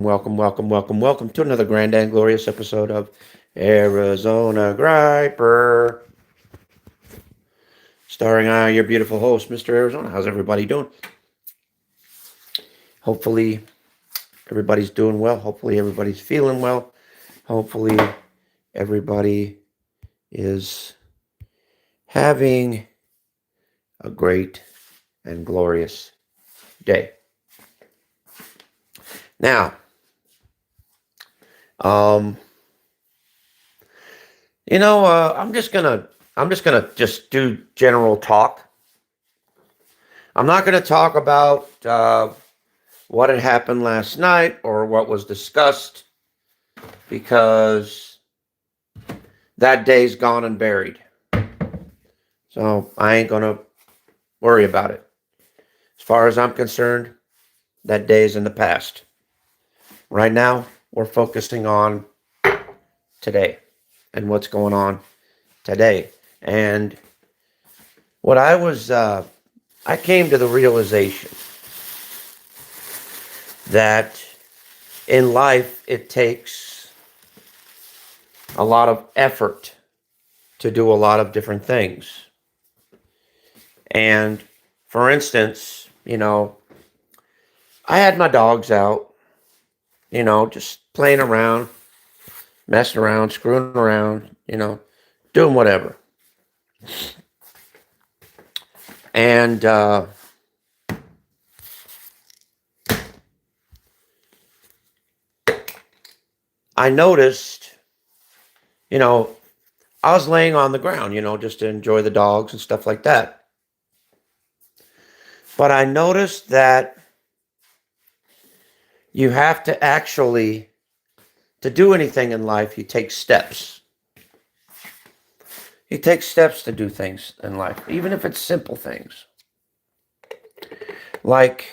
welcome to another grand and glorious episode of Arizona Griper, starring your beautiful host, Mr. Arizona. How's everybody doing? Hopefully, everybody's doing well. Hopefully, everybody's feeling well. Hopefully, everybody is having a great and glorious day. Now, um, I'm just gonna just do general talk. I'm not gonna talk about what had happened last night or what was discussed because that day's gone and buried. So I ain't gonna worry about it. As far as I'm concerned, that day is in the past. Right now, we're focusing on today and what's going on today. And what I came to the realization that in life it takes a lot of effort to do a lot of different things. And for instance, I had my dogs out, just playing around, messing around, screwing around, doing whatever. And I noticed, you know, I was laying on the ground, just to enjoy the dogs and stuff like that. But I noticed that you have to actually, to do anything in life, you take steps. You take steps to do things in life, even if it's simple things. Like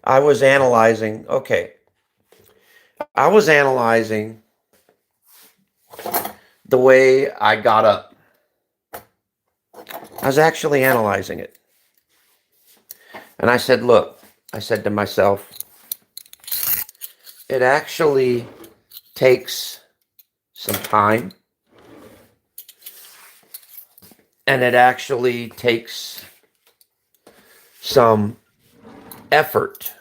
I was analyzing, okay, I was analyzing the way I got up. I was actually analyzing it. And I said, look, I said to myself, it actually takes some time and it actually takes some effort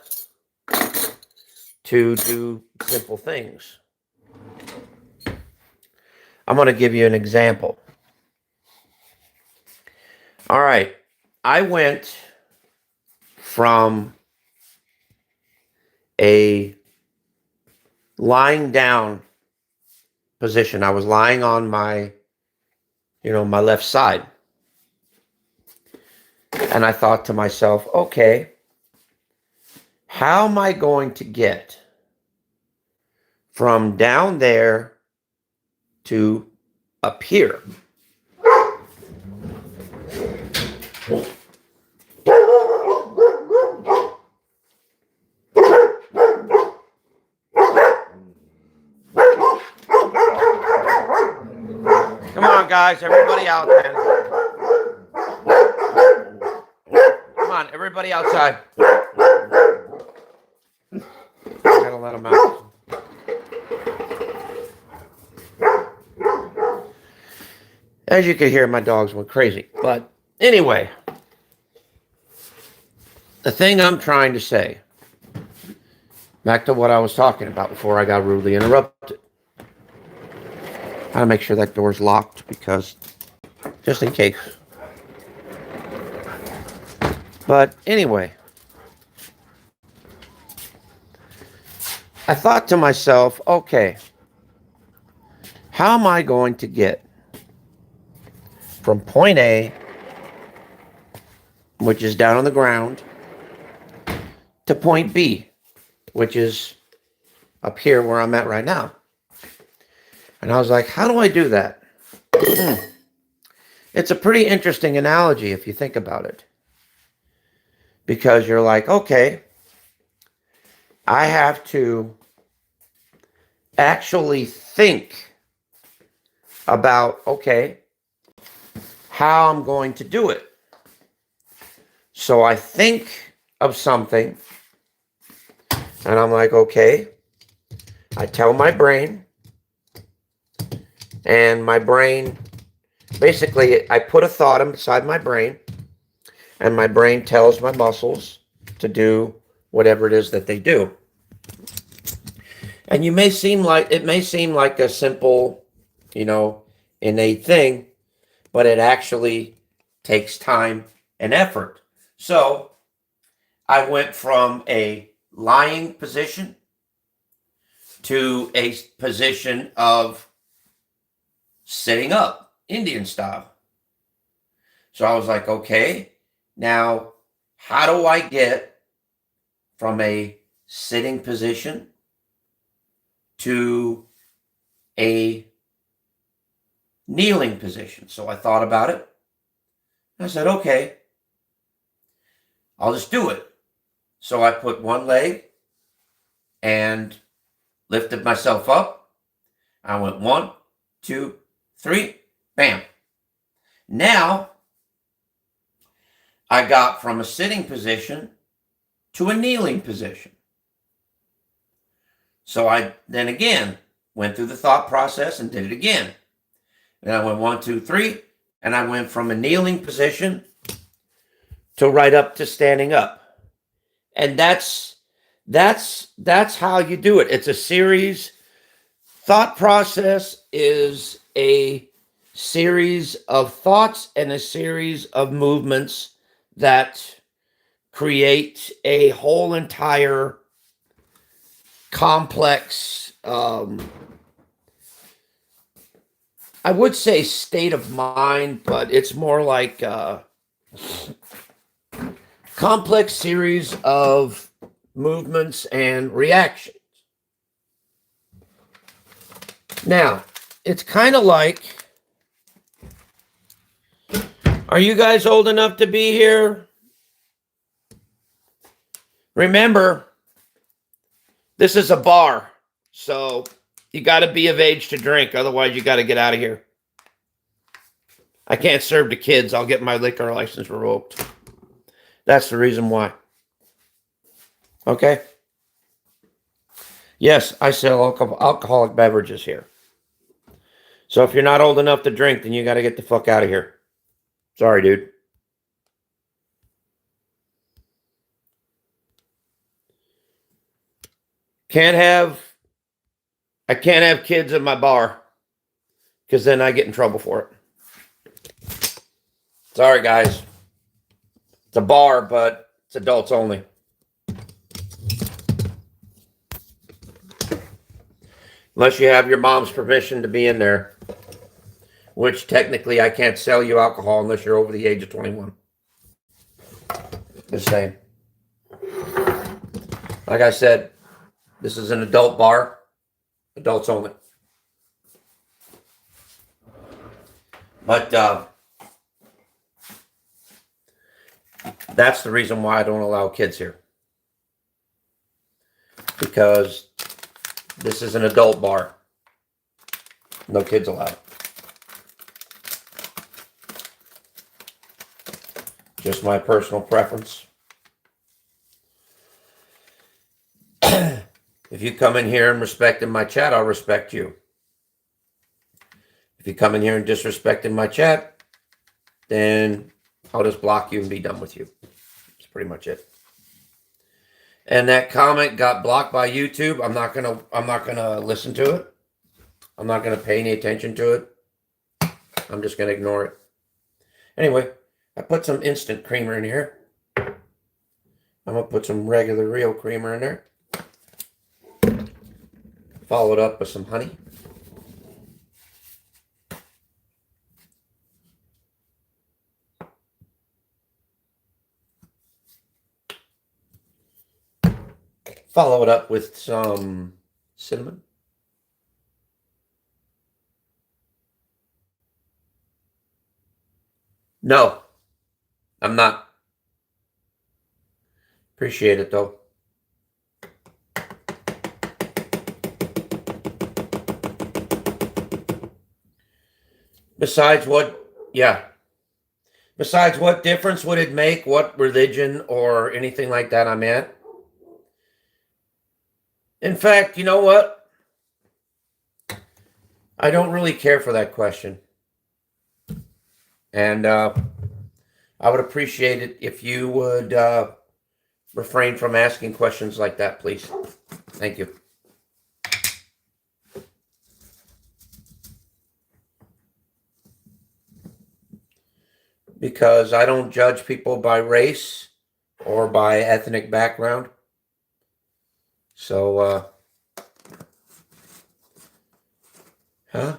to do simple things. I'm going to give you an example. All right. I went from a lying down position. I was lying on my left side. And I thought to myself, okay, how am I going to get from down there to up here? Come on, guys, everybody out there. Come on, everybody outside. Gotta let them out. As you can hear, my dogs went crazy. But anyway, the thing I'm trying to say, back to what I was talking about before I got rudely interrupted. I gotta make sure that door's locked because, just in case. But anyway, I thought to myself, okay, how am I going to get from point A, which is down on the ground, to point B, which is up here where I'm at right now? And I was like, how do I do that? It's a pretty interesting analogy if you think about it. Because you're like, okay, I have to actually think about, okay, how I'm going to do it. So I think of something and I'm like, okay, I tell my brain, and my brain, basically, I put a thought inside my brain, and my brain tells my muscles to do whatever it is that they do. And it may seem like a simple, innate thing, but it actually takes time and effort. So I went from a lying position to a position of sitting up, Indian style. So I was like, okay, now how do I get from a sitting position to a kneeling position? So I thought about it. I said, okay, I'll just do it. So I put one leg and lifted myself up. I went 1, 2, 3, bam. Now I got from a sitting position to a kneeling position. So I then again went through the thought process and did it again. And I went 1, 2, 3, and I went from a kneeling position to right up to standing up. And that's how you do it. It's a series. Thought process is a series of thoughts and a series of movements that create a whole entire complex, I would say state of mind, but it's more like a complex series of movements and reactions. Now, it's kind of like, are you guys old enough to be here? Remember, this is a bar, so you got to be of age to drink. Otherwise, you got to get out of here. I can't serve to kids. I'll get my liquor license revoked. That's the reason why. Okay? Yes, I sell alcoholic beverages here. So if you're not old enough to drink, then you got to get the fuck out of here. Sorry, dude. I can't have kids in my bar because then I get in trouble for it. Sorry, guys. It's a bar, but it's adults only. Unless you have your mom's permission to be in there, which technically I can't sell you alcohol unless you're over the age of 21. Just saying. Like I said, this is an adult bar. Adults only. But that's the reason why I don't allow kids here. Because this is an adult bar. No kids allowed. Just my personal preference. If you come in here and respecting my chat, I'll respect you. If you come in here and disrespecting my chat, then I'll just block you and be done with you. That's pretty much it. And that comment got blocked by YouTube. I'm not gonna listen to it. I'm not gonna pay any attention to it. I'm just gonna ignore it. Anyway, I put some instant creamer in here. I'm gonna put some regular real creamer in there. Followed up with some honey. Follow it up with some cinnamon. No, I'm not. Appreciate it though. Besides what difference would it make what religion or anything like that I'm at? In fact, you know what? I don't really care for that question. And I would appreciate it if you would refrain from asking questions like that, please. Thank you. Because I don't judge people by race or by ethnic background. So, huh?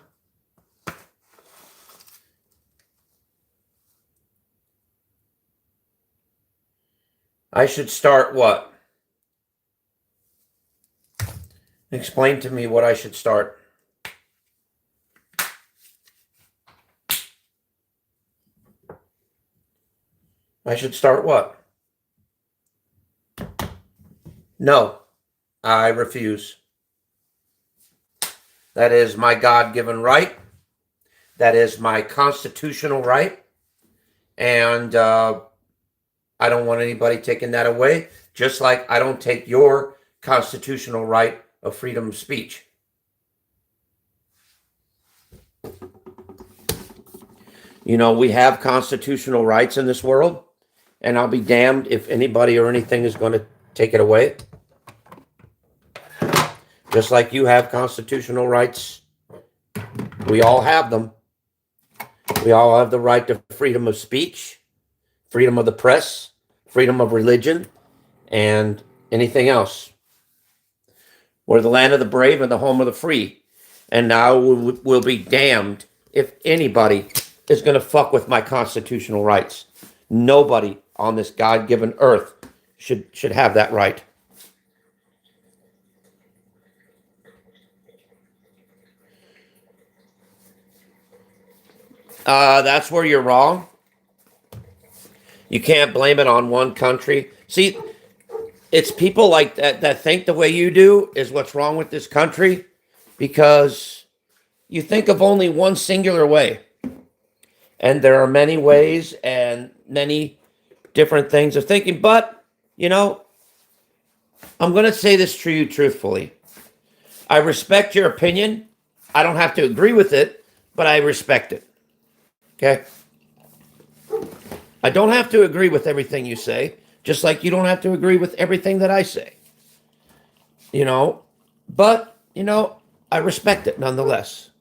I should start what? Explain to me what I should start. I should start what? No, I refuse. That is my God-given right. That is my constitutional right. And I don't want anybody taking that away, just like I don't take your constitutional right of freedom of speech. You know, we have constitutional rights in this world, and I'll be damned if anybody or anything is going to take it away. Just like you have constitutional rights, we all have them. We all have the right to freedom of speech, freedom of the press, freedom of religion, and anything else. We're the land of the brave and the home of the free. And now we'll be damned if anybody is going to fuck with my constitutional rights. Nobody on this God-given earth should have that right. That's where you're wrong. You can't blame it on one country. See, it's people like that think the way you do is what's wrong with this country, because you think of only one singular way. And there are many ways and many different things of thinking. But, you know, I'm going to say this to you truthfully. I respect your opinion. I don't have to agree with it, but I respect it. Okay? I don't have to agree with everything you say, just like you don't have to agree with everything that I say. You know, but, you know, I respect it nonetheless.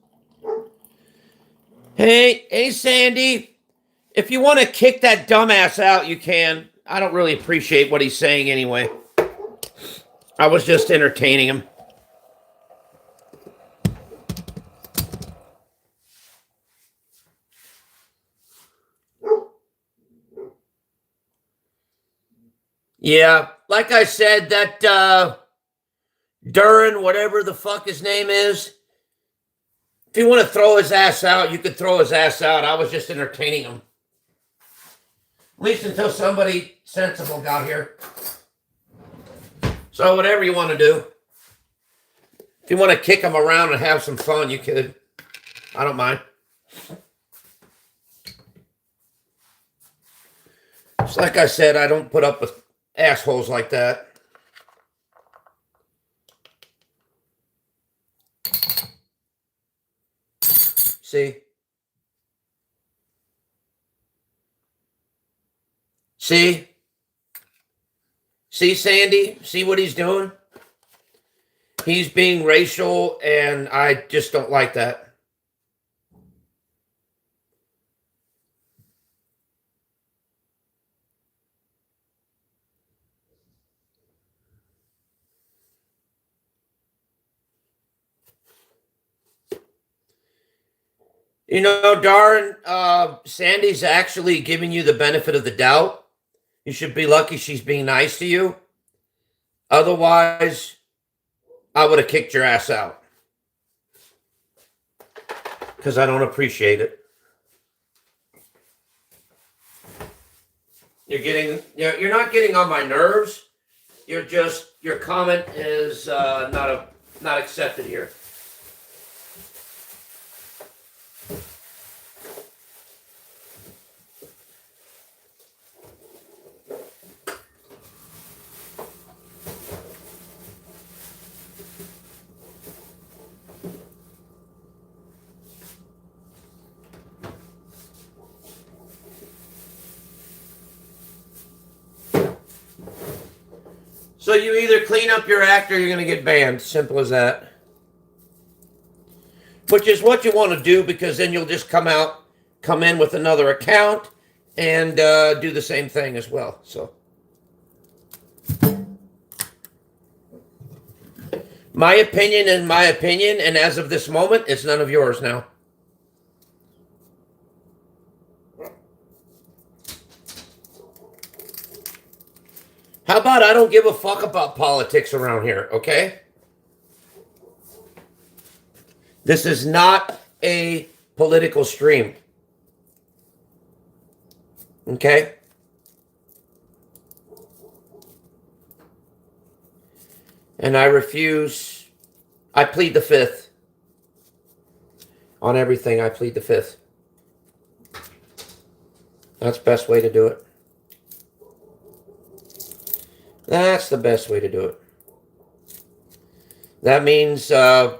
Hey, Sandy, if you want to kick that dumbass out, you can. I don't really appreciate what he's saying anyway. I was just entertaining him. Yeah, like I said, that Duran, whatever the fuck his name is, if you want to throw his ass out, you could throw his ass out. I was just entertaining him. At least until somebody sensible got here. So whatever you want to do. If you want to kick him around and have some fun, you could. I don't mind. It's like I said, I don't put up with assholes like that. See? See? See, Sandy? See what he's doing? He's being racial, and I just don't like that. You know, Darn, Sandy's actually giving you the benefit of the doubt. You should be lucky she's being nice to you. Otherwise, I would have kicked your ass out. Because I don't appreciate it. You're not getting on my nerves. Your comment is not accepted here. So you either clean up your act or you're going to get banned. Simple as that. Which is what you want to do, because then you'll just come in with another account and do the same thing as well. So, my opinion, and as of this moment, it's none of yours now. How about I don't give a fuck about politics around here, okay? This is not a political stream. Okay? And I refuse. I plead the fifth. On everything, I plead the fifth. That's the best way to do it. That's the best way to do it. That means I'm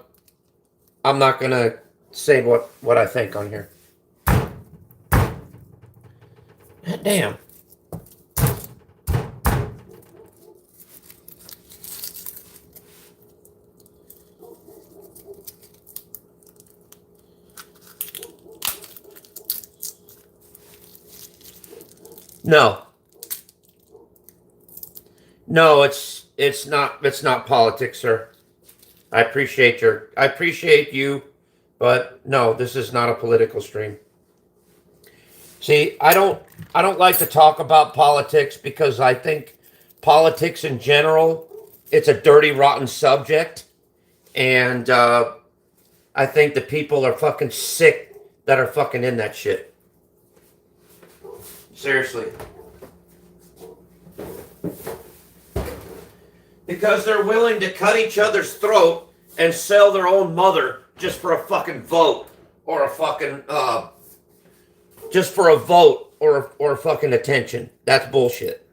not going to say what I think on here. God damn. No. No, it's not politics, sir. I appreciate you, but no, this is not a political stream. See, I don't like to talk about politics because I think politics in general, it's a dirty, rotten subject, and I think the people are fucking sick that are fucking in that shit. Seriously. Because they're willing to cut each other's throat and sell their own mother just for a fucking vote or a fucking just for a vote or fucking attention. That's bullshit.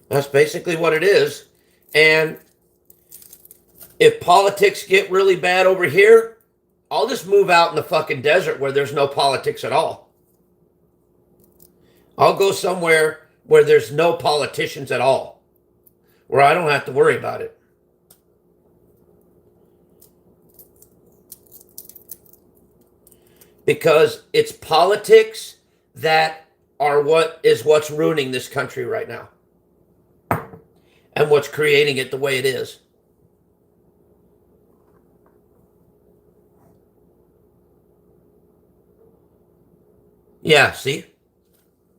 That's basically what it is. And if politics get really bad over here, I'll just move out in the fucking desert where there's no politics at all. I'll go somewhere where there's no politicians at all, where I don't have to worry about it. Because it's politics that are what's ruining this country right now. And what's creating it the way it is. Yeah, see?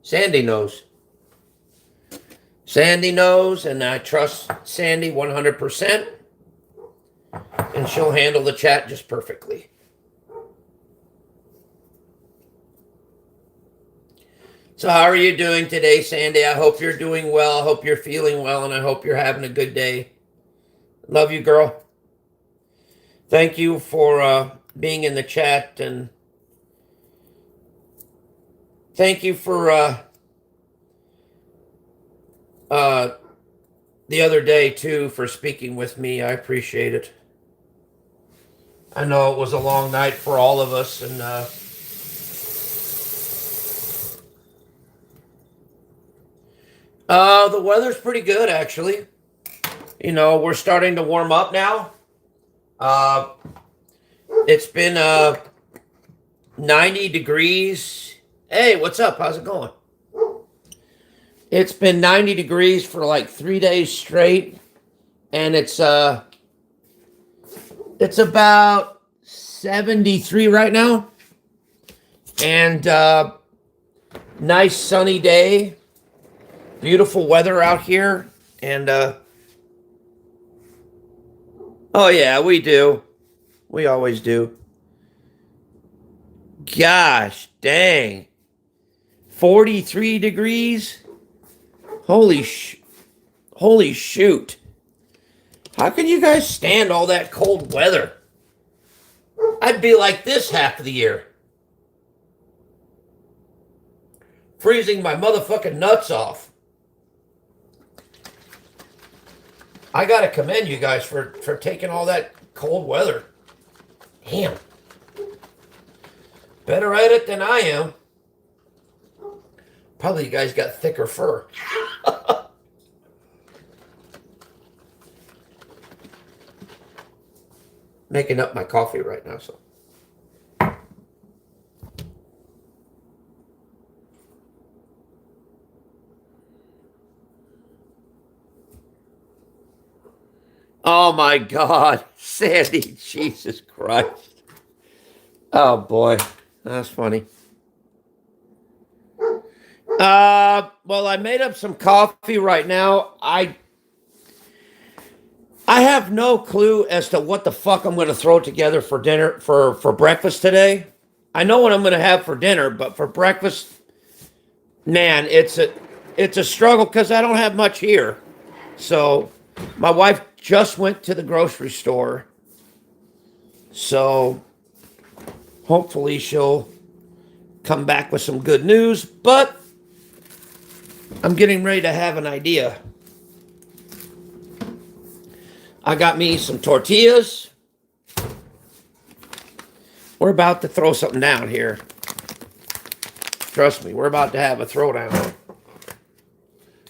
Sandy knows. Sandy knows, and I trust Sandy 100%. And she'll handle the chat just perfectly. So how are you doing today, Sandy? I hope you're doing well. I hope you're feeling well, and I hope you're having a good day. Love you, girl. Thank you for being in the chat, and thank you for the other day, too, for speaking with me. I appreciate it. I know it was a long night for all of us, and the weather's pretty good, actually. You know, we're starting to warm up now. It's been 90 degrees. Hey, what's up? How's it going? It's been 90 degrees for like 3 days straight. And it's about 73 right now. And nice sunny day. Beautiful weather out here. And oh yeah, we do. We always do. Gosh dang. 43 degrees? Holy shoot. How can you guys stand all that cold weather? I'd be like this half of the year. Freezing my motherfucking nuts off. I gotta commend you guys for taking all that cold weather. Damn. Better at it than I am. Probably you guys got thicker fur. Making up my coffee right now, so. Oh my God, Sandy, Jesus Christ. Oh boy, that's funny. Well, I made up some coffee right now. I have no clue as to what the fuck I'm going to throw together for dinner, for breakfast today. I know what I'm going to have for dinner, but for breakfast, man, it's a struggle because I don't have much here. So my wife just went to the grocery store. So hopefully she'll come back with some good news, but I'm getting ready to have an idea. I got me some tortillas. We're about to throw something down here. Trust me, we're about to have a throwdown.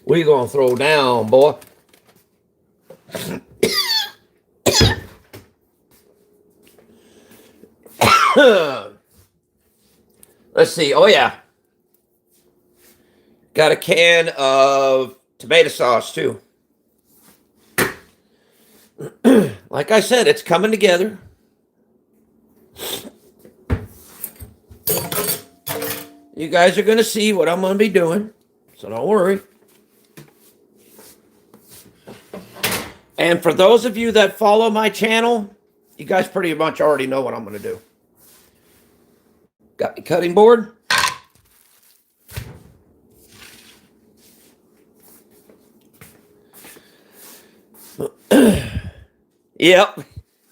We gonna throw down, boy. Let's see. Oh yeah, got a can of tomato sauce too. Like I said, it's coming together. You guys are going to see what I'm going to be doing, so don't worry. And for those of you that follow my channel, you guys pretty much already know what I'm going to do. Got my cutting board. Yep,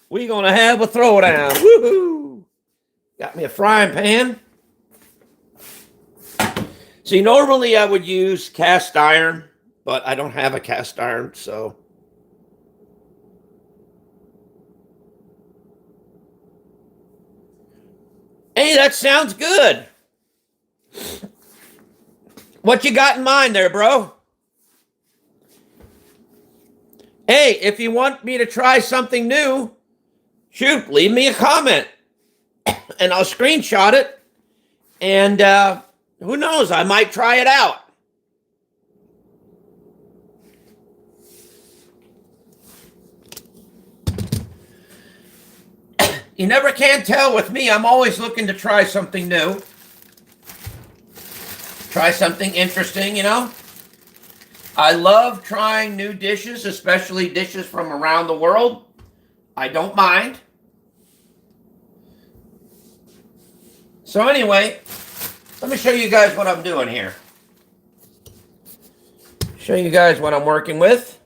we're going to have a throwdown. Woohoo! Got me a frying pan. See, normally I would use cast iron, but I don't have a cast iron, so. Hey, that sounds good. What you got in mind there, bro? Hey, if you want me to try something new, shoot, leave me a comment and I'll screenshot it. And who knows, I might try it out. You never can tell with me. I'm always looking to try something new. Try something interesting, you know? I love trying new dishes, especially dishes from around the world. I don't mind. So anyway, let me show you guys what I'm doing here. Show you guys what I'm working with.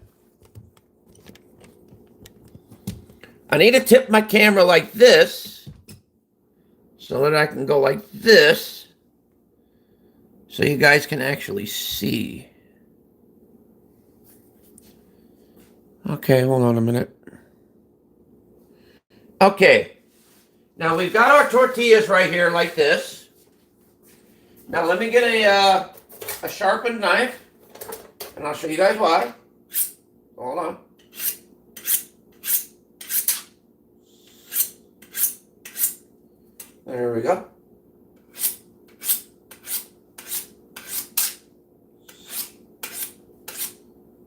I need to tip my camera like this so that I can go like this so you guys can actually see. Okay, hold on a minute. Okay, now we've got our tortillas right here like this. Now let me get a sharpened knife, and I'll show you guys why. Hold on. There we go.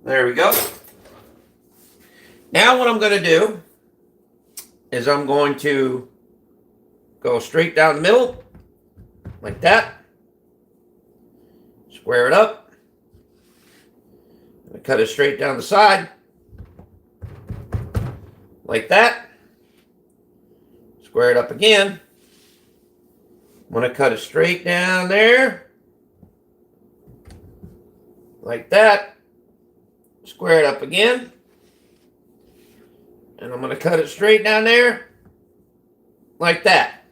There we go. Now what I'm going to do is I'm going to go straight down the middle, like that. Square it up. Cut it straight down the side, like that. Square it up again. I'm going to cut it straight down there, like that. Square it up again. And I'm going to cut it straight down there, like that.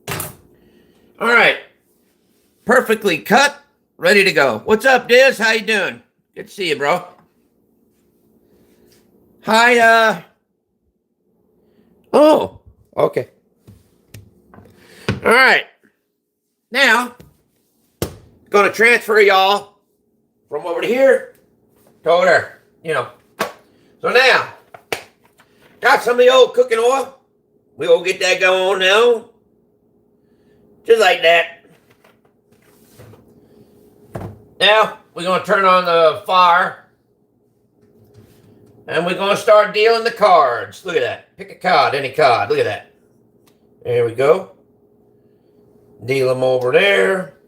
All right. Perfectly cut, ready to go. What's up, Diz? How you doing? Good to see you, bro. Hi, oh, okay. All right. Now, going to transfer y'all from over to here to over there. You know. So now, got some of the old cooking oil. We gonna get that going now. Just like that. Now, we're gonna turn on the fire. And we're gonna start dealing the cards. Look at that. Pick a card, any card. Look at that. There we go. Deal them over there.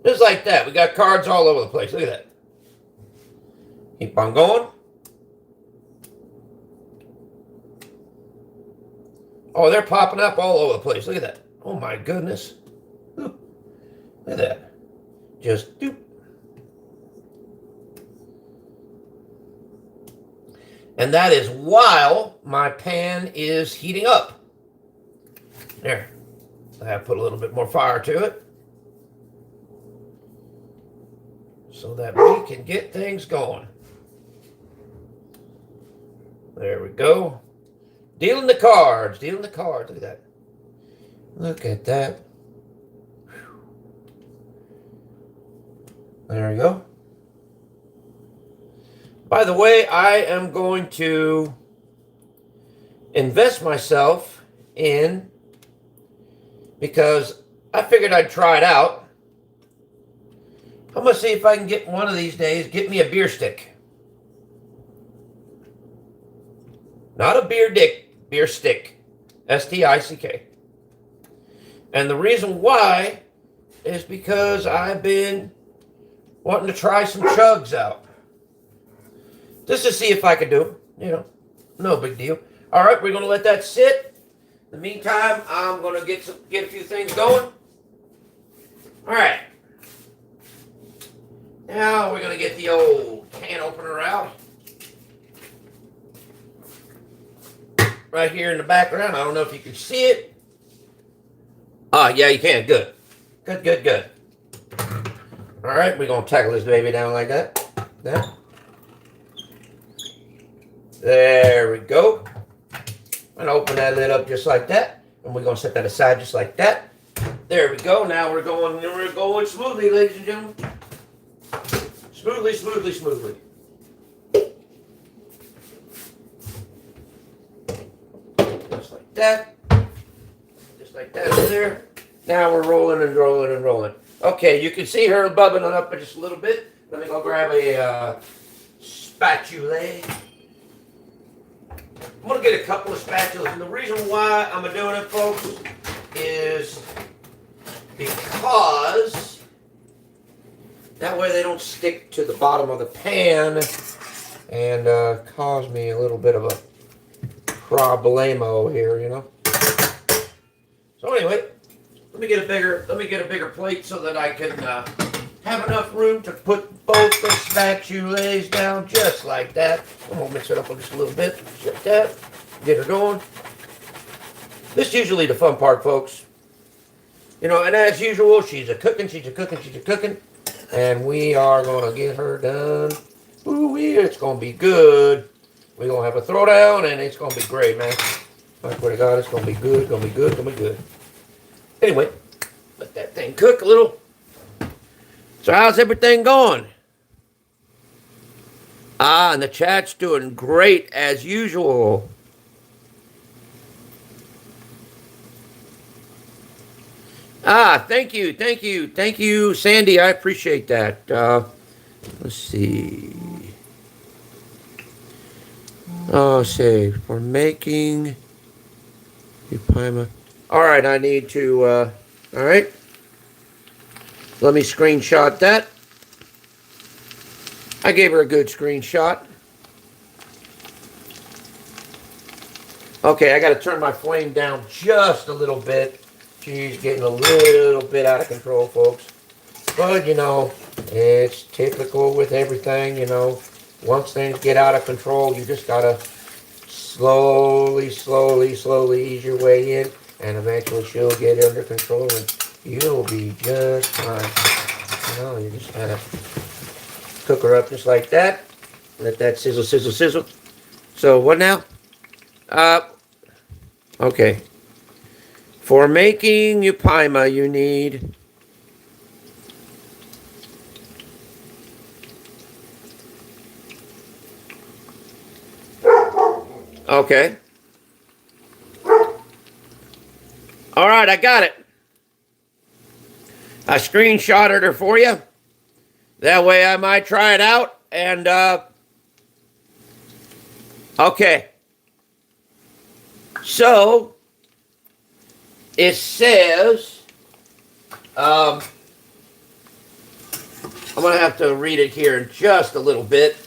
Just like that. We got cards all over the place. Look at that. Keep on going. Oh, they're popping up all over the place. Look at that. Oh, my goodness. Look at that. Just doop. And that is while my pan is heating up. There. I have put a little bit more fire to it, so that we can get things going. There we go. Dealing the cards. Dealing the cards. Look at that. Look at that. There we go. By the way, I am going to invest myself in, because I figured I'd try it out. I'm going to see if I can get one of these days, get me a beer stick. Not a beer dick, beer stick. S-T-I-C-K. And the reason why is because I've been wanting to try some chugs out. Just to see if I could do it. You know, no big deal. All right, we're going to let that sit. In the meantime, I'm going to get a few things going. All right. Now we're going to get the old can opener out. Right here in the background. I don't know if you can see it. Ah, yeah, you can. Good. Good, good, good. All right, we're going to tackle this baby down like that. There we go. And open that lid up just like that. And we're going to set that aside just like that. There we go. Now we're going smoothly, ladies and gentlemen. Smoothly, smoothly, smoothly. Just like that. Just like that over there. Now we're rolling and rolling and rolling. Okay, you can see her bubbling up just a little bit. Let me go grab a spatula. I'm going to get a couple of spatulas. And the reason why I'm doing it, folks, is because that way they don't stick to the bottom of the pan and cause me a little bit of a problemo here, you know. So anyway, let me get a bigger plate so that I can have enough room to put both the spatulas down just like that. I'm going to mix it up just a little bit, just like that. Get her going. This is usually the fun part, folks. You know, and as usual, she's a cooking. And we are going to get her done. Ooh, it's going to be good. We're going to have a throwdown, and it's going to be great, man. I swear to God, it's going to be good, going to be good, going to be good. Anyway, let that thing cook a little. So how's everything going? And the chat's doing great as usual. Thank you, Sandy. I appreciate that. Let's see. Oh, say for making Upaima. All right, I need to. All right. Let me screenshot that. I gave her a good screenshot. Okay, I got to turn my flame down just a little bit. She's getting a little bit out of control, folks. But, you know, it's typical with everything, you know. Once things get out of control, you just got to slowly ease your way in. And eventually she'll get under control and you'll be just fine. You know, you just kind of cook her up just like that. Let that sizzle. So what now? Okay. For making Upaima, you need Okay. All right, I got it. I screenshotted her for you. That way I might try it out. And, okay. So, it says, I'm going to have to read it here in just a little bit.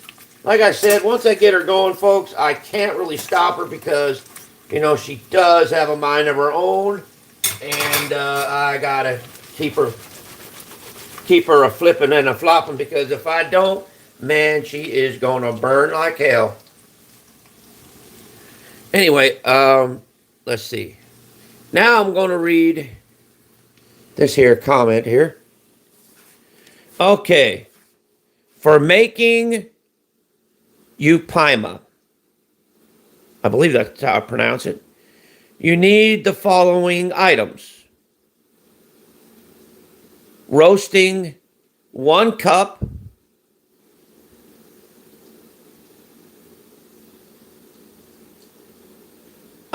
Like I said, once I get her going, folks, I can't really stop her because, you know, she does have a mind of her own. And I got to keep her a flipping and a flopping, because if I don't, man, she is going to burn like hell. Anyway, let's see. Now I'm going to read this here comment here. Okay. For making Upaima, I believe that's how I pronounce it, you need the following items. Roasting 1 cup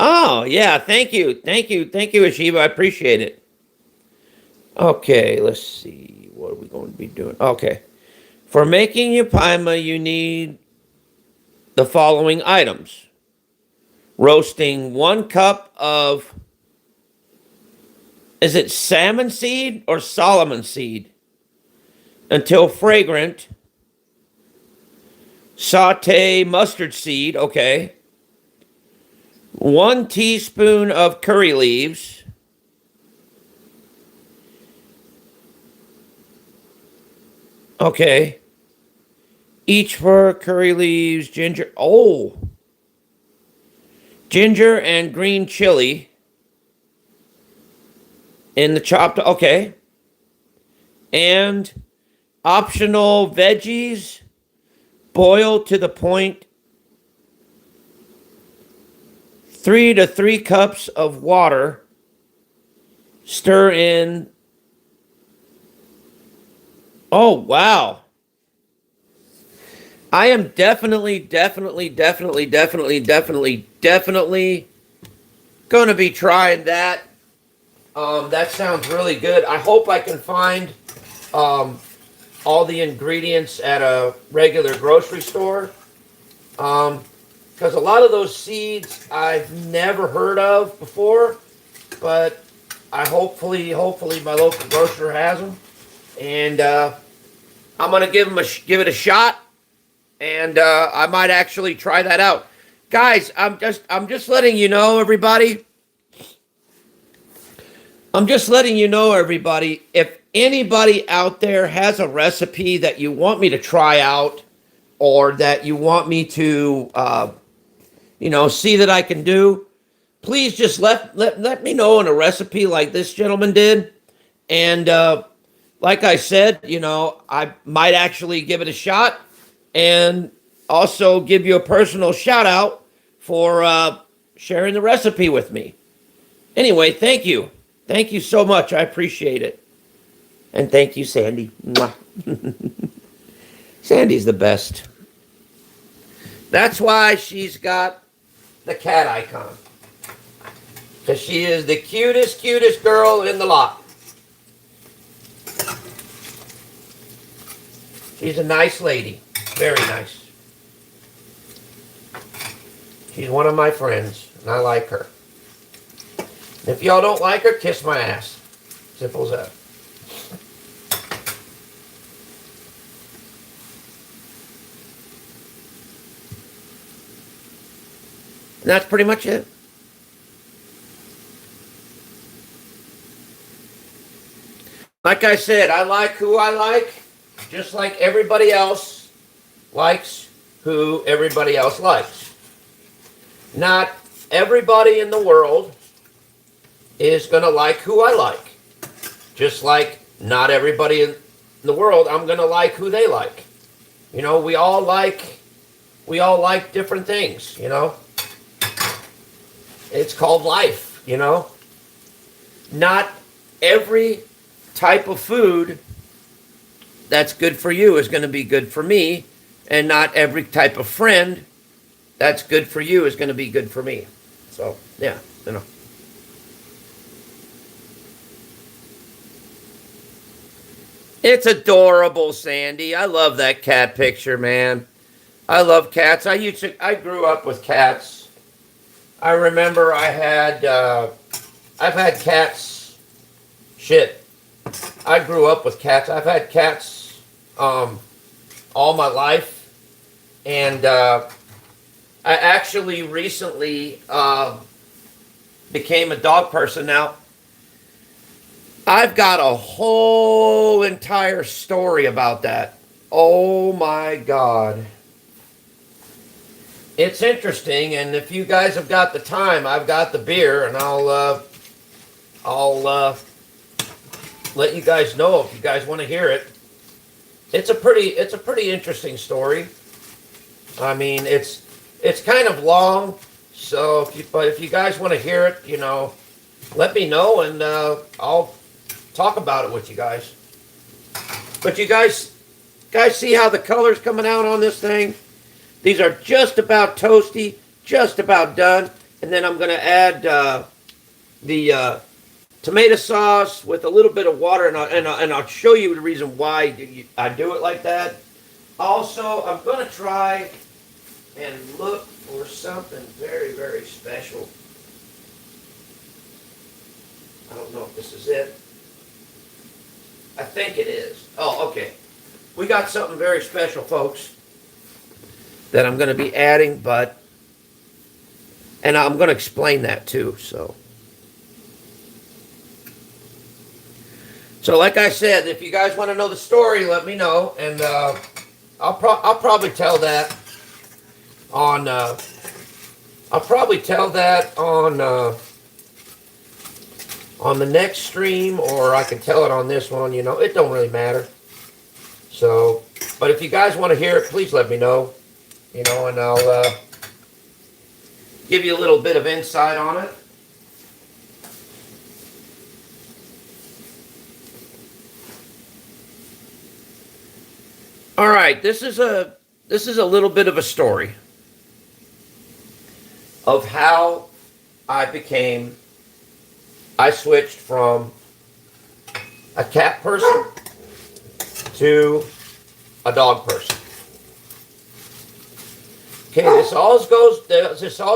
Oh, yeah, thank you, Ashiva, I appreciate it. Okay, let's see, what are we going to be doing? Okay, for making Upaima, you need the following items. Roasting 1 cup of, is it salmon seed or Solomon seed, until fragrant. Saute mustard seed, okay. 1 teaspoon of curry leaves. Okay. Each for curry leaves, ginger. Oh. Ginger and green chili in the chopped. Okay. And optional veggies, boiled to the point. 3 to 3 cups of water. Stir in. Oh, wow. I am definitely going to be trying that. That sounds really good. I hope I can find all the ingredients at a regular grocery store. Because a lot of those seeds I've never heard of before, but I hopefully my local grocer has them, and I'm gonna give it a shot, and I might actually try that out, guys. I'm just letting you know, everybody. I'm just letting you know, everybody. If anybody out there has a recipe that you want me to try out, or that you want me to see that I can do, please just let me know in a recipe like this gentleman did. And like I said, I might actually give it a shot, and also give you a personal shout out for sharing the recipe with me. Anyway, thank you. Thank you so much. I appreciate it. And thank you, Sandy. Mwah. Sandy's the best. That's why she's got the cat icon, because she is the cutest girl in the lot. She's a nice lady, very nice. She's one of my friends, and I like her. If y'all don't like her, kiss my ass. Simple as that. And that's pretty much it. Like I said, I like who I like, just like everybody else likes who everybody else likes. Not everybody in the world is going to like who I like. Just like not everybody in the world I'm going to like who they like. We all like different things, It's called life, Not every type of food that's good for you is going to be good for me, and not every type of friend that's good for you is going to be good for me. So, yeah, you know. It's adorable, Sandy. I love that cat picture, man. I love cats. I grew up with cats. I remember I've had cats. Shit. I grew up with cats. I've had cats all my life. And I actually recently became a dog person. Now, I've got a whole entire story about that. Oh my God. It's interesting, and if you guys have got the time, I've got the beer, and I'll let you guys know if you guys want to hear it. It's a pretty interesting story. I mean, it's kind of long, so if you guys want to hear it, you know, let me know, and I'll talk about it with you guys. But you guys see how the color's coming out on this thing? These are just about toasty, just about done. And then I'm going to add the tomato sauce with a little bit of water, and I'll show you the reason why I do it like that. Also, I'm going to try and look for something very, very special. I don't know if this is it. I think it is. Oh, okay. We got something very special, folks, that I'm going to be adding, and I'm going to explain that too. So like I said, if you guys want to know the story, let me know, and I'll probably tell that on on the next stream, or I can tell it on this one. You know, it don't really matter. So, but if you guys want to hear it, please let me know. You know, and I'll give you a little bit of insight on it. All right, this is a little bit of a story of how I switched from a cat person to a dog person. Okay, this all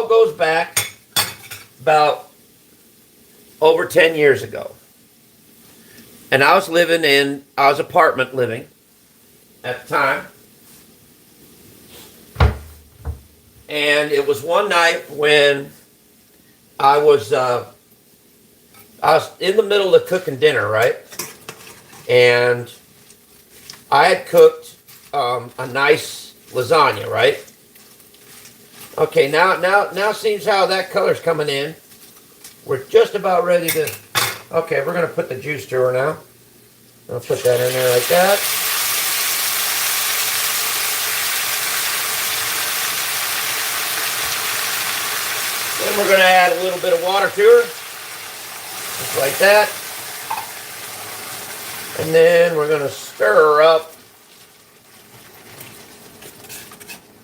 goes back about over 10 years ago. And I was apartment living at the time. And it was one night when I was in the middle of cooking dinner, right? And I had cooked a nice lasagna, right? Okay, now seems how that color's coming in. We're just about ready to. Okay, we're gonna put the juice to her now. I'll put that in there like that. Then we're gonna add a little bit of water to her, just like that. And then we're gonna stir her up.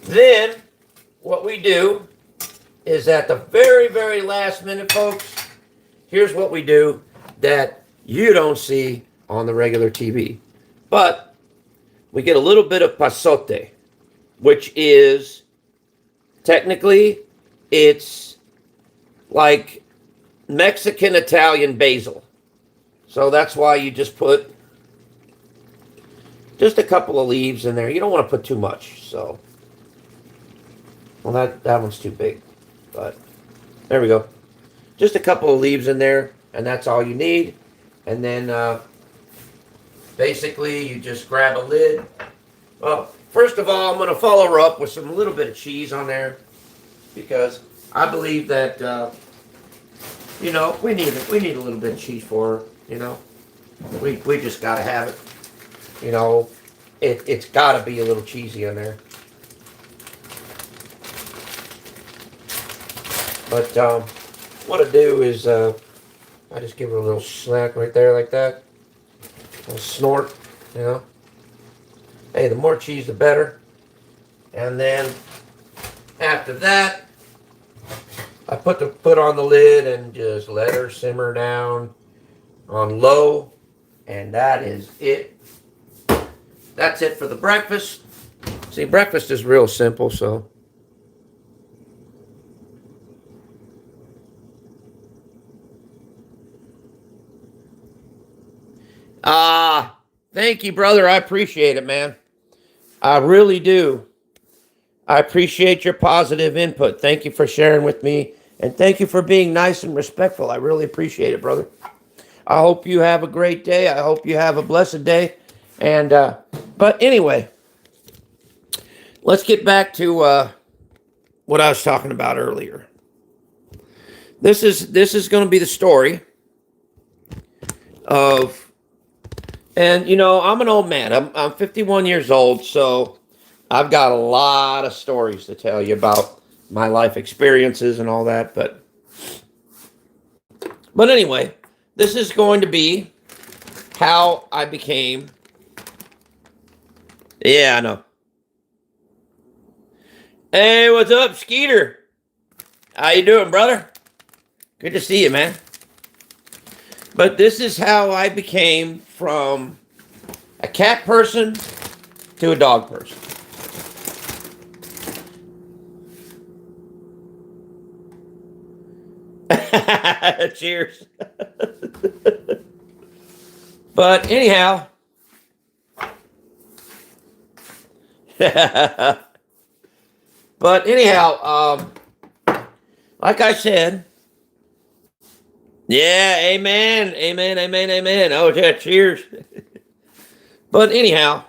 Then what we do is at the very, very last minute, folks, here's what we do that you don't see on the regular TV. But we get a little bit of pasote, which is technically it's like Mexican Italian basil. So that's why you just put just a couple of leaves in there. You don't want to put too much, so. Well, that one's too big, but there we go. Just a couple of leaves in there, and that's all you need. And then basically you just grab a lid. Well, first of all, I'm going to follow her up with a little bit of cheese on there, because I believe that you know, we need a little bit of cheese for her. You know, we just got to have it. You know, it's got to be a little cheesy on there. But what I do is I just give her a little snack right there like that. A little snort, you know. Hey, the more cheese the better. And then After that, I put the foot on the lid and just let her simmer down on low. And that is it. That's it for the breakfast. See, breakfast is real simple, so. Thank you, brother. I appreciate it, man. I really do. I appreciate your positive input. Thank you for sharing with me. And thank you for being nice and respectful. I really appreciate it, brother. I hope you have a great day. I hope you have a blessed day. And, but anyway, let's get back to what I was talking about earlier. This is going to be the story of, and you know, I'm an old man. I'm 51 years old, so I've got a lot of stories to tell you about my life experiences and all that. But anyway, this is going to be how I became. Yeah, I know. Hey, what's up, Skeeter? How you doing, brother? Good to see you, man. But this is how I became from a cat person to a dog person. Cheers. But anyhow, like I said, yeah, amen, amen, amen, amen. Oh, yeah, cheers. But anyhow,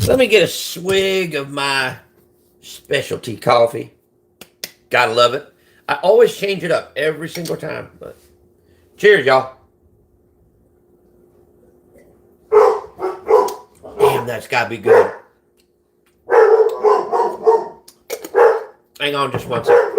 let me get a swig of my specialty coffee. Gotta love it. I always change it up every single time. But cheers, y'all. Damn, that's gotta be good. Hang on just one second.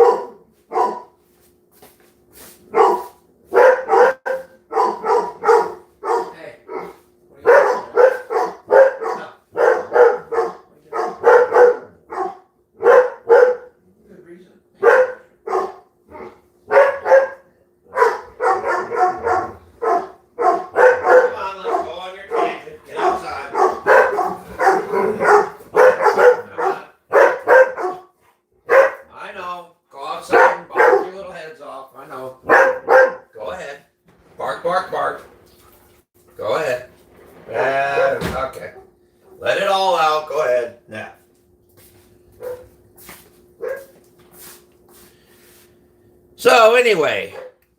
So anyway,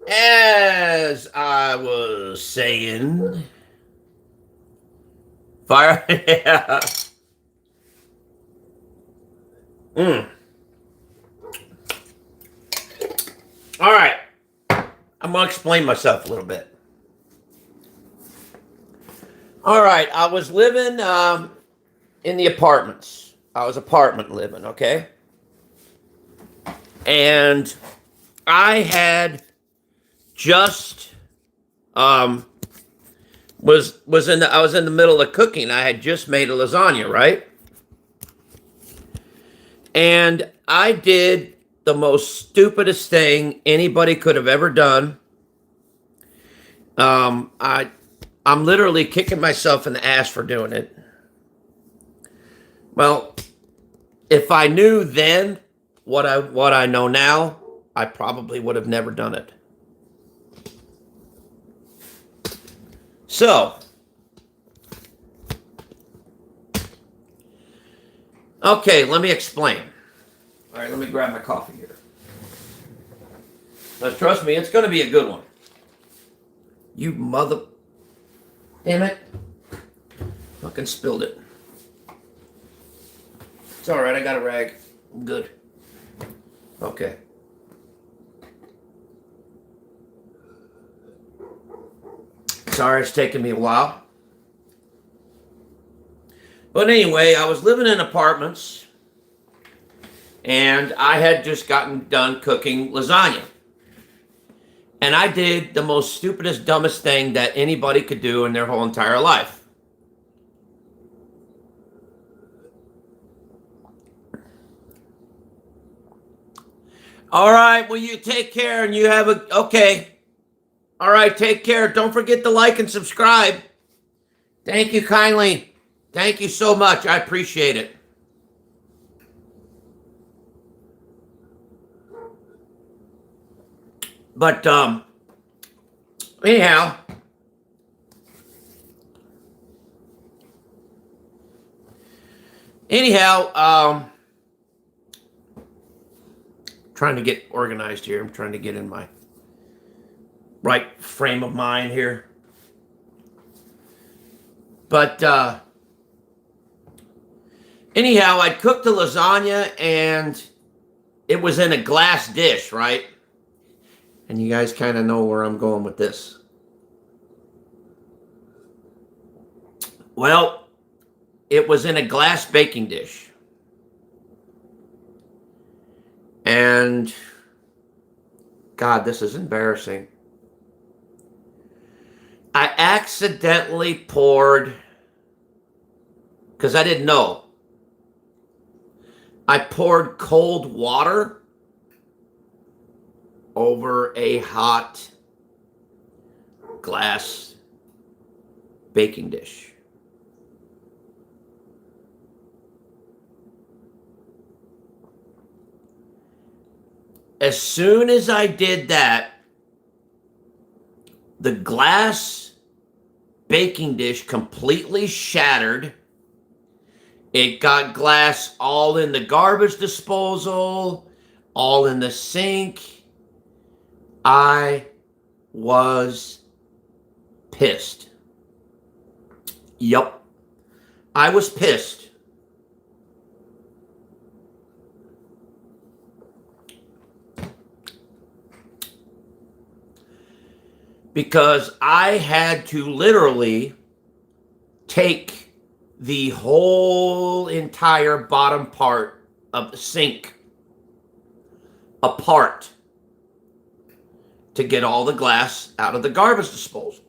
as I was saying, fire, yeah. All right, I'm gonna explain myself a little bit. All right, I was living in the apartments. I was apartment living, okay, and I had just I was in the middle of cooking. I had just made a lasagna, right? And I did the most stupidest thing anybody could have ever done. I'm literally kicking myself in the ass for doing it. Well, if I knew then what I know now, I probably would have never done it. So, okay, let me explain. All right, let me grab my coffee here. Now, trust me, it's going to be a good one. You mother... Damn it. Fucking spilled it. It's all right, I got a rag. I'm good. Okay. Sorry, it's taking me a while. But anyway, I was living in apartments, and I had just gotten done cooking lasagna. And I did the most stupidest, dumbest thing that anybody could do in their whole entire life. All right. Well, you take care and you have a, okay. All right. Take care. Don't forget to like and subscribe. Thank you kindly. Thank you so much. I appreciate it. But, anyhow, trying to get organized here. I'm trying to get in my right frame of mind here. But anyhow, I cooked the lasagna and it was in a glass dish, right? And you guys kind of know where I'm going with this. Well, it was in a glass baking dish. And God, this is embarrassing. I accidentally poured, because I didn't know, I poured cold water over a hot glass baking dish. As soon as I did that, the glass baking dish completely shattered. It got glass all in the garbage disposal, all in the sink. I was pissed. Yup. I was pissed. Because I had to literally take the whole entire bottom part of the sink apart to get all the glass out of the garbage disposal.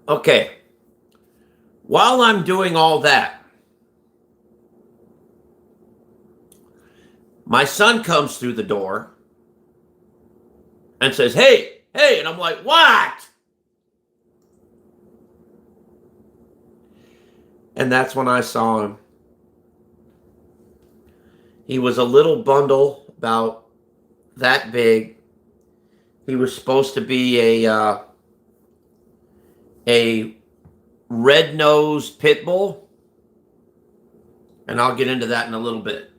Okay. While I'm doing all that, my son comes through the door and says, hey, and I'm like, what? And that's when I saw him. He was a little bundle about that big. He was supposed to be a red-nosed pit bull, and I'll get into that in a little bit.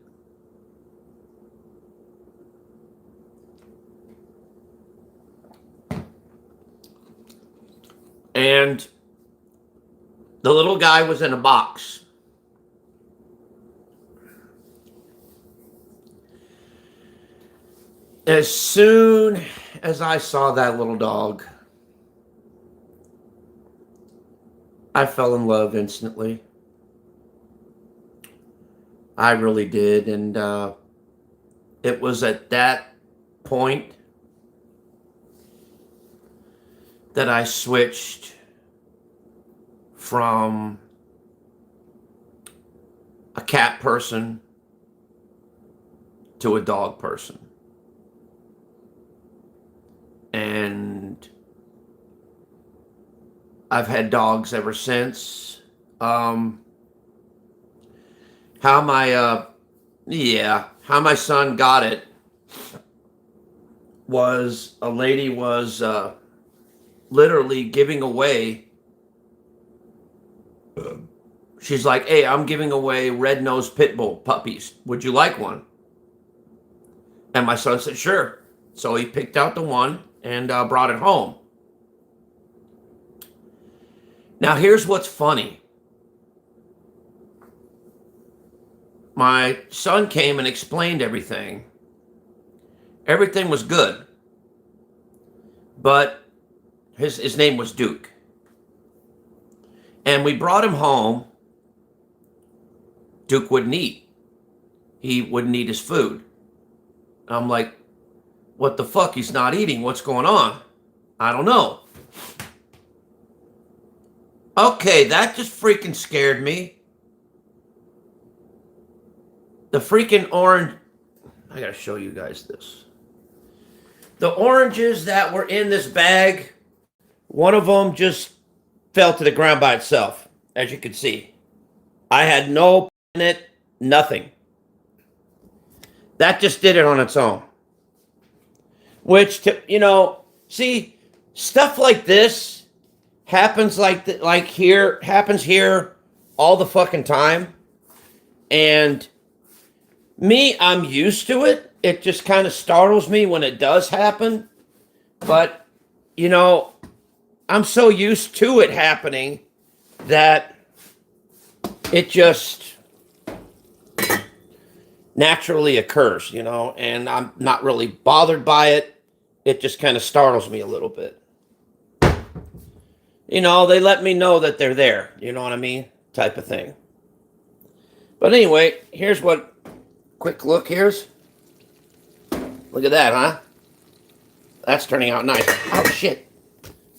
And the little guy was in a box. As soon as I saw that little dog, I fell in love instantly. I really did. And it was at that point that I switched from a cat person to a dog person. And I've had dogs ever since. How my son got it was a lady was literally giving away. She's like, hey, I'm giving away red-nosed pit bull puppies. Would you like one? And my son said, sure. So he picked out the one and brought it home. Now, here's what's funny. My son came and explained everything. Everything was good. But his name was Duke. And we brought him home. Duke wouldn't eat. He wouldn't eat his food. I'm like, what the fuck? He's not eating. What's going on? I don't know. Okay, that just freaking scared me. The freaking orange. I gotta show you guys this. The oranges that were in this bag, one of them just fell to the ground by itself, as you can see. I had no in it, nothing. That just did it on its own. Which, see, stuff like this happens happens here all the fucking time. And me, I'm used to it. It just kind of startles me when it does happen. But, I'm so used to it happening that it just naturally occurs, and I'm not really bothered by it. It just kind of startles me a little bit. They let me know that they're there, you know what I mean? Type of thing. But anyway, here's what, quick look, here's. Look at that, huh? That's turning out nice. Oh, shit.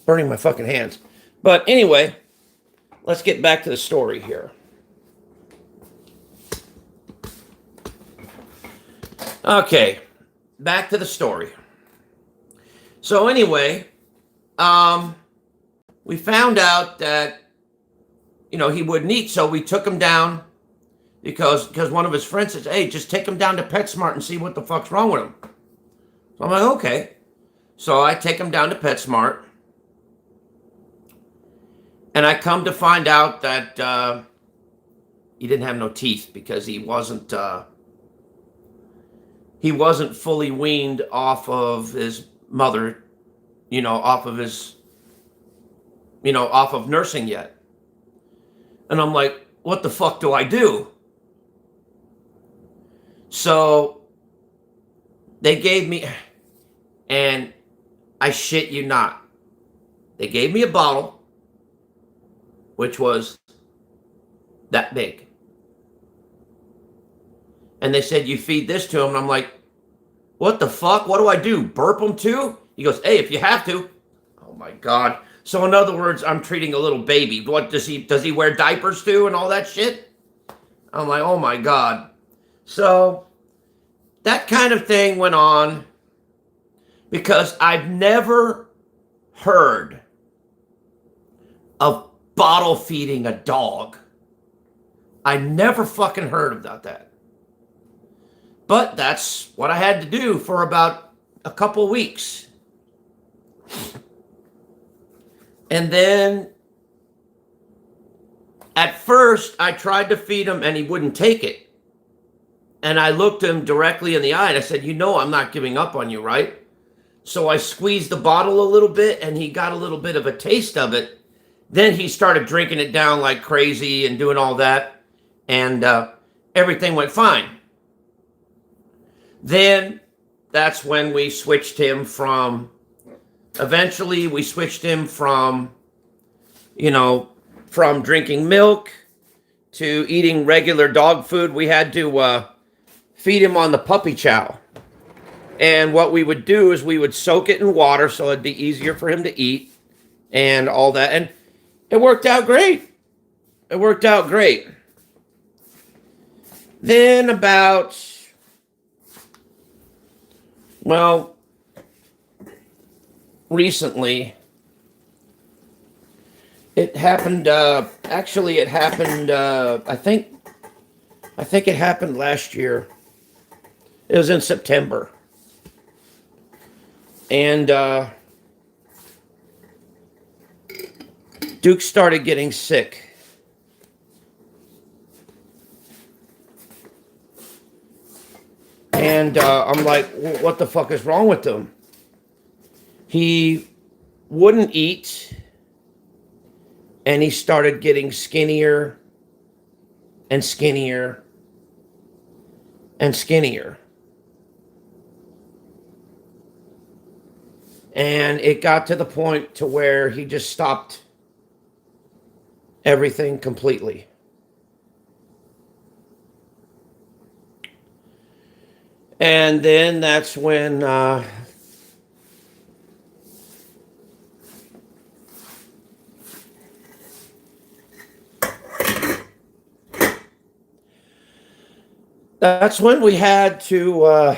Burning my fucking hands. But anyway, let's get back to the story here. Okay, back to the story. So anyway, we found out that, he wouldn't eat, so we took him down because one of his friends says, hey, just take him down to PetSmart and see what the fuck's wrong with him. So I'm like, okay. So I take him down to PetSmart, and I come to find out that he didn't have no teeth because he wasn't fully weaned off of his mother, off of nursing yet. And I'm like, what the fuck do I do? So they gave me, and I shit you not, they gave me a bottle, which was that big. And they said, you feed this to him. And I'm like, what the fuck? What do I do? Burp him too? He goes, hey, if you have to. Oh my God. So in other words, I'm treating a little baby. What does he wear diapers too and all that shit? I'm like, oh my God. So that kind of thing went on because I've never heard of bottle feeding a dog. I never fucking heard about that. But that's what I had to do for about a couple weeks. And then at first I tried to feed him and he wouldn't take it. And I looked him directly in the eye and I said, I'm not giving up on you, right? So I squeezed the bottle a little bit and he got a little bit of a taste of it. Then he started drinking it down like crazy and doing all that. And everything went fine. Then that's when we switched him from, eventually we switched him from, from drinking milk to eating regular dog food. We had to feed him on the puppy chow. And what we would do is we would soak it in water so it'd be easier for him to eat and all that. And it worked out great. It worked out great. Then about, recently, it happened, actually it happened, I think it happened last year. It was in September. And Duke started getting sick. And I'm like, what the fuck is wrong with him? He wouldn't eat. And he started getting skinnier and skinnier and skinnier. And it got to the point to where he just stopped everything completely. And then that's when that's when we had to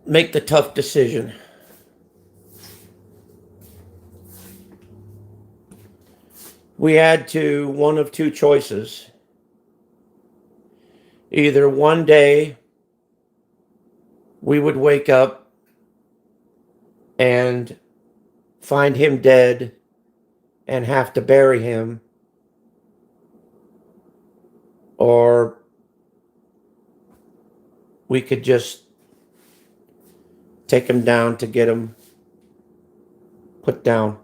make the tough decision. We had one of two choices. Either one day we would wake up and find him dead and have to bury him, or we could just take him down to get him put down.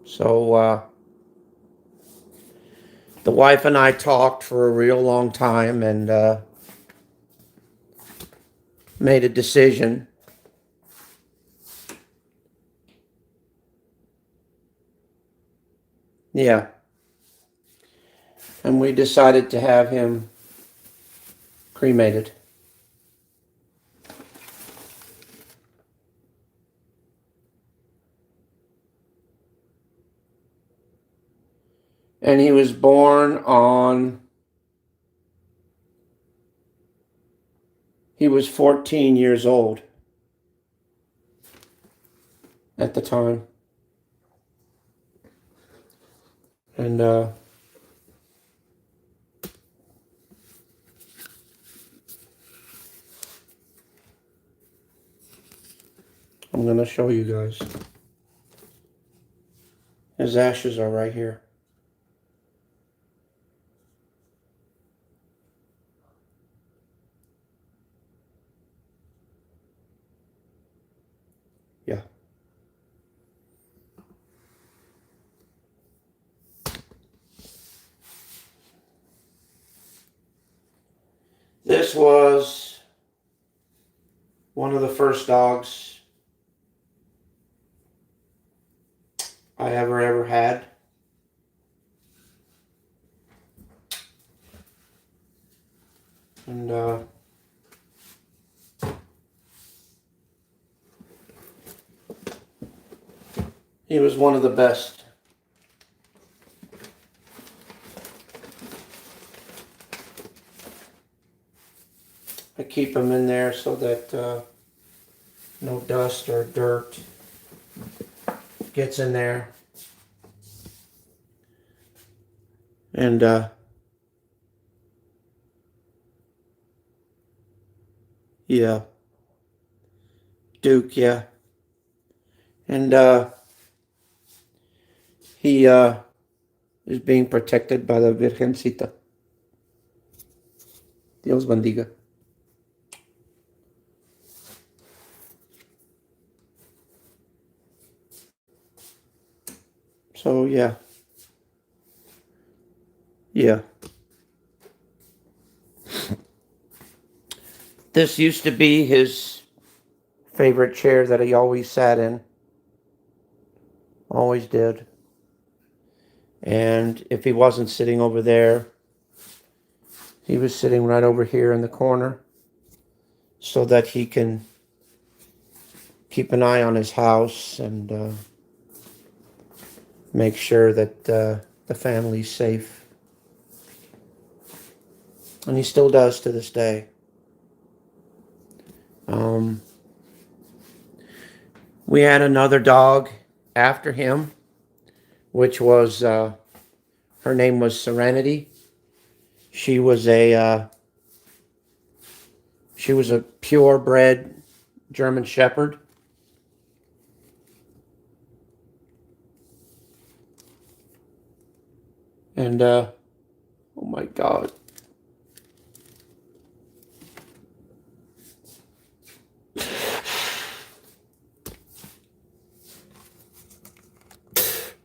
So the wife and I talked for a real long time and made a decision. Yeah. And we decided to have him cremated. And he was born on, he was 14 years old at the time. And I'm going to show you guys. His ashes are right here. Yeah. This was one of the first dogs I ever had. And he was one of the best. I keep him in there so that no dust or dirt gets in there. And yeah, Duke, yeah. And he is being protected by the Virgencita. Dios bendiga. So yeah. Yeah. This used to be his favorite chair that he always sat in. Always did. And if he wasn't sitting over there, he was sitting right over here in the corner so that he can keep an eye on his house and make sure that the family's safe. And he still does to this day. We had another dog after him, which was, her name was Serenity. She was a purebred German Shepherd. And, oh my God.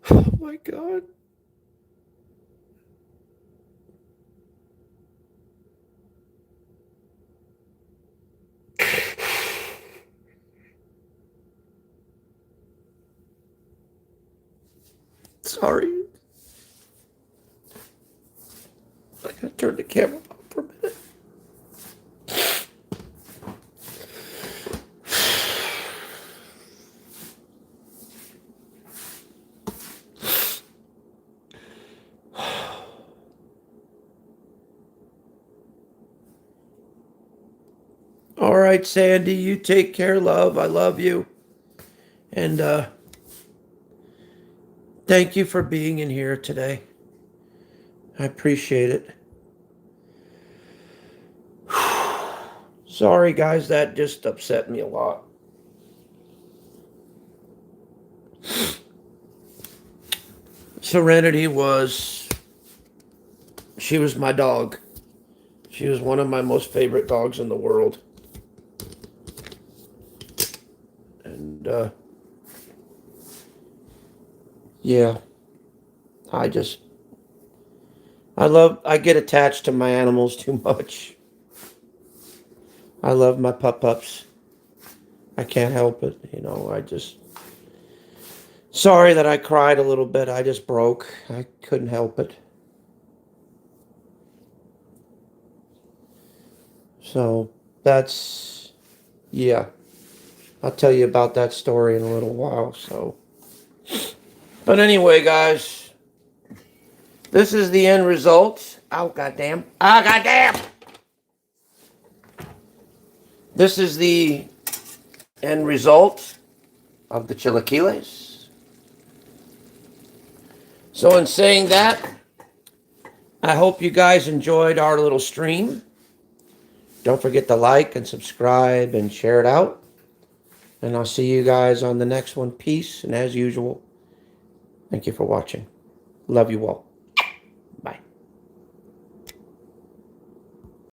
Oh my God. Sorry. I gotta turn the camera off for a minute. All right, Sandy, you take care, love. I love you. And thank you for being in here today. I appreciate it. Sorry, guys, that just upset me a lot. Serenity she was my dog. She was one of my most favorite dogs in the world. And, yeah, I get attached to my animals too much. I love my pups. I can't help it. Sorry that I cried a little bit. I just broke. I couldn't help it. So yeah. I'll tell you about that story in a little while. But anyway, guys, this is the end result. Oh, goddamn. Ah, goddamn. This is the end result of the chilaquiles. So in saying that, I hope you guys enjoyed our little stream. Don't forget to like and subscribe and share it out. And I'll see you guys on the next one. Peace. And as usual, thank you for watching. Love you all.